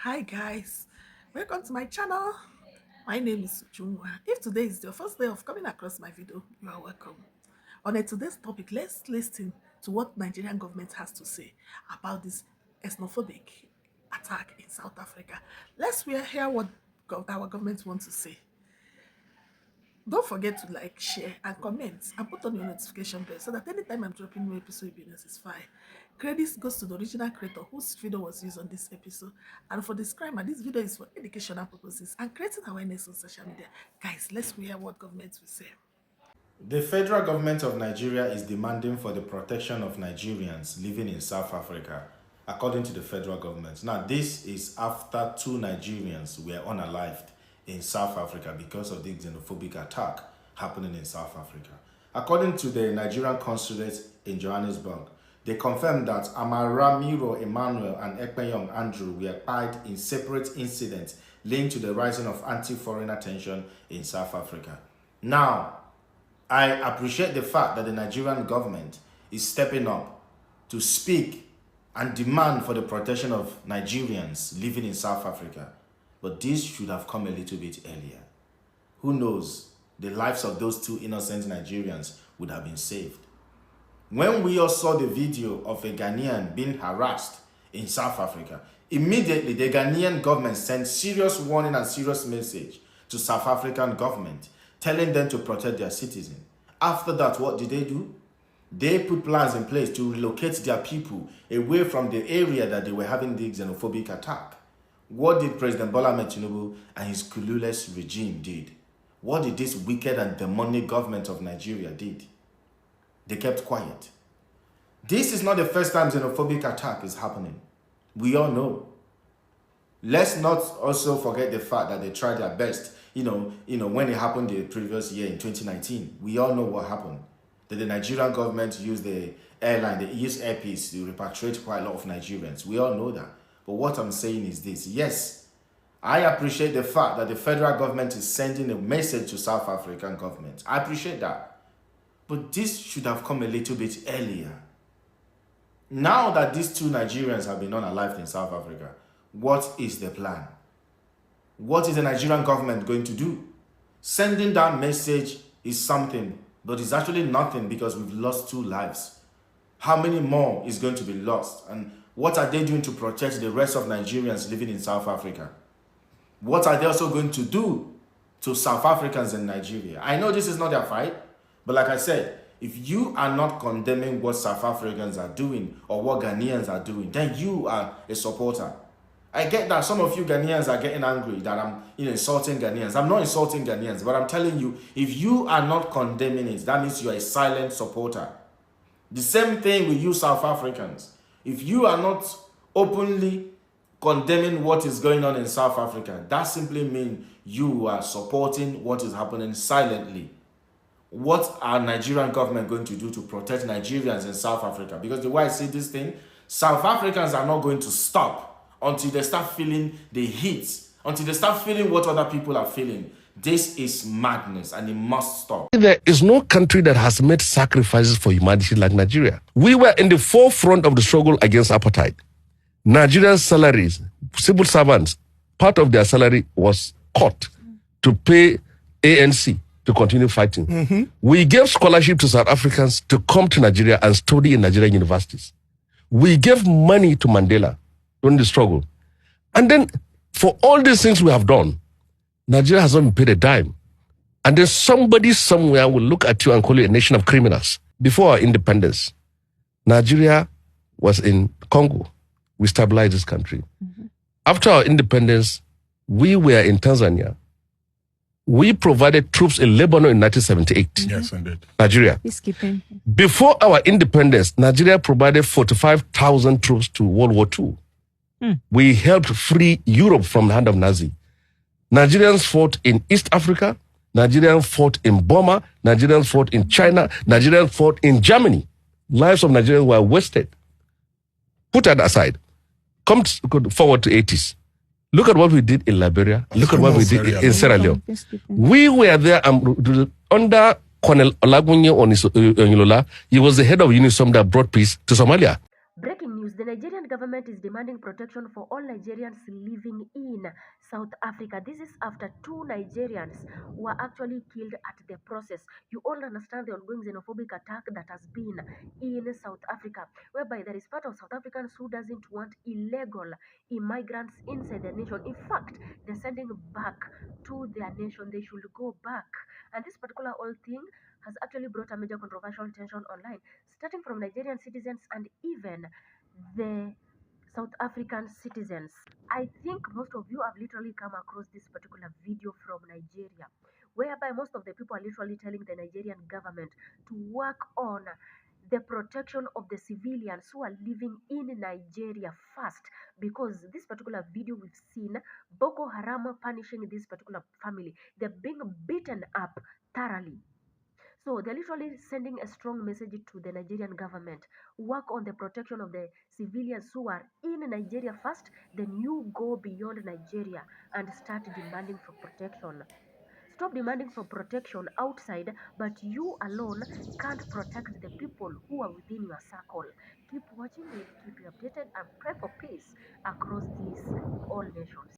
Hi guys, welcome to my channel. My name is Ujunwa. If today is your first day of coming across my video, you are welcome. On today's topic, let's listen to what Nigerian government has to say about this xenophobic attack in South Africa. Let's hear what our government wants to say. Don't forget to like, share, and comment, and put on your notification bell so that anytime I'm dropping new episode, you'll be notified. Credits goes to the original creator whose video was used on this episode. And for disclaimer, this video is for educational purposes and creating awareness on social media. Guys, let's hear what government will say. The federal government of Nigeria is demanding for the protection of Nigerians living in South Africa, according to the federal government. Now, this is after 2 Nigerians were unalived in South Africa because of the xenophobic attack happening in South Africa. According to the Nigerian consulate in Johannesburg, they confirmed that Amaramiro Emmanuel and Ekpenyong Andrew were pied in separate incidents linked to the rising of anti-foreigner tension in South Africa. Now, I appreciate the fact that the Nigerian government is stepping up to speak and demand for the protection of Nigerians living in South Africa. But this should have come a little bit earlier. Who knows, the lives of those 2 innocent Nigerians would have been saved. When we all saw the video of a Ghanaian being harassed in South Africa, immediately the Ghanaian government sent serious warning and serious message to South African government, telling them to protect their citizens. After that, what did they do? They put plans in place to relocate their people away from the area that they were having the xenophobic attack. What did President Bola Ahmed Tinubu and his clueless regime did? What did this wicked and demonic government of Nigeria did? They kept quiet. This is not the first time xenophobic attack is happening. We all know. Let's not also forget the fact that they tried their best. When it happened the previous year in 2019, we all know what happened. That the Nigerian government used the airline, they used airpeace to repatriate quite a lot of Nigerians. We all know that. But what I'm saying is this. Yes, I appreciate the fact that the federal government is sending a message to South African government. I appreciate that. But this should have come a little bit earlier. Now that these 2 Nigerians have been unalived in South Africa, what is the plan? What is the Nigerian government going to do? Sending that message is something, but it's actually nothing because we've lost 2 lives. How many more is going to be lost? And what are they doing to protect the rest of Nigerians living in South Africa? What are they also going to do to South Africans in Nigeria? I know this is not their fight, but like I said, if you are not condemning what South Africans are doing or what Ghanaians are doing, then you are a supporter. I get that some of you Ghanaians are getting angry that I'm insulting Ghanaians. I'm not insulting Ghanaians, but I'm telling you, if you are not condemning it, that means you are a silent supporter. The same thing with you South Africans. If you are not openly condemning what is going on in South Africa, that simply means you are supporting what is happening silently. What are Nigerian government going to do to protect Nigerians in South Africa? Because the way I see this thing, South Africans are not going to stop until they start feeling the heat, until they start feeling what other people are feeling. This is madness and it must stop. There is no country that has made sacrifices for humanity like Nigeria. We were in the forefront of the struggle against apartheid. Nigeria's salaries, civil servants, part of their salary was cut to pay ANC to continue fighting. We gave scholarship to South Africans to come to Nigeria and study in Nigerian universities. We gave money to Mandela during the struggle. And then for all these things we have done, Nigeria has not been paid a dime. And then somebody somewhere will look at you and call you a nation of criminals. Before our independence, Nigeria was in Congo. We stabilized this country. After our independence, we were in Tanzania. We provided troops in Lebanon in 1978. Yes, indeed. Nigeria. Peacekeeping. Before our independence, Nigeria provided 45,000 troops to World War II. We helped free Europe from the hand of Nazi. Nigerians fought in East Africa. Nigerians fought in Burma. Nigerians fought in China. Nigerians fought in Germany. Lives of Nigerians were wasted. Put that aside. Come forward to 80s. Look at what we did in Liberia. Look at what we did in Sierra Leone. We were there under Colonel Olagunye Onilola. He was the head of UNISOM that brought peace to Somalia. Breaking news. news. The Nigerian government is demanding protection for all Nigerians living in South Africa. This is after two Nigerians were actually killed at the process. You all understand the ongoing xenophobic attack that has been in South Africa, whereby there is part of South Africans who doesn't want illegal immigrants inside the nation. In fact, they're sending back to their nation. They should go back. And this particular whole thing has actually brought a major controversial tension online, starting from Nigerian citizens and even the South African citizens. I think most of you have literally come across this particular video from Nigeria, whereby most of the people are literally telling the Nigerian government to work on the protection of the civilians who are living in Nigeria first, because this particular video we've seen Boko Haram punishing this particular family. They're being beaten up thoroughly. So they're literally sending a strong message to the Nigerian government. Work on the protection of the civilians who are in Nigeria first, then you go beyond Nigeria and start demanding for protection. Stop demanding for protection outside, but you alone can't protect the people who are within your circle. Keep watching, we'll keep you updated and pray for peace across these all nations.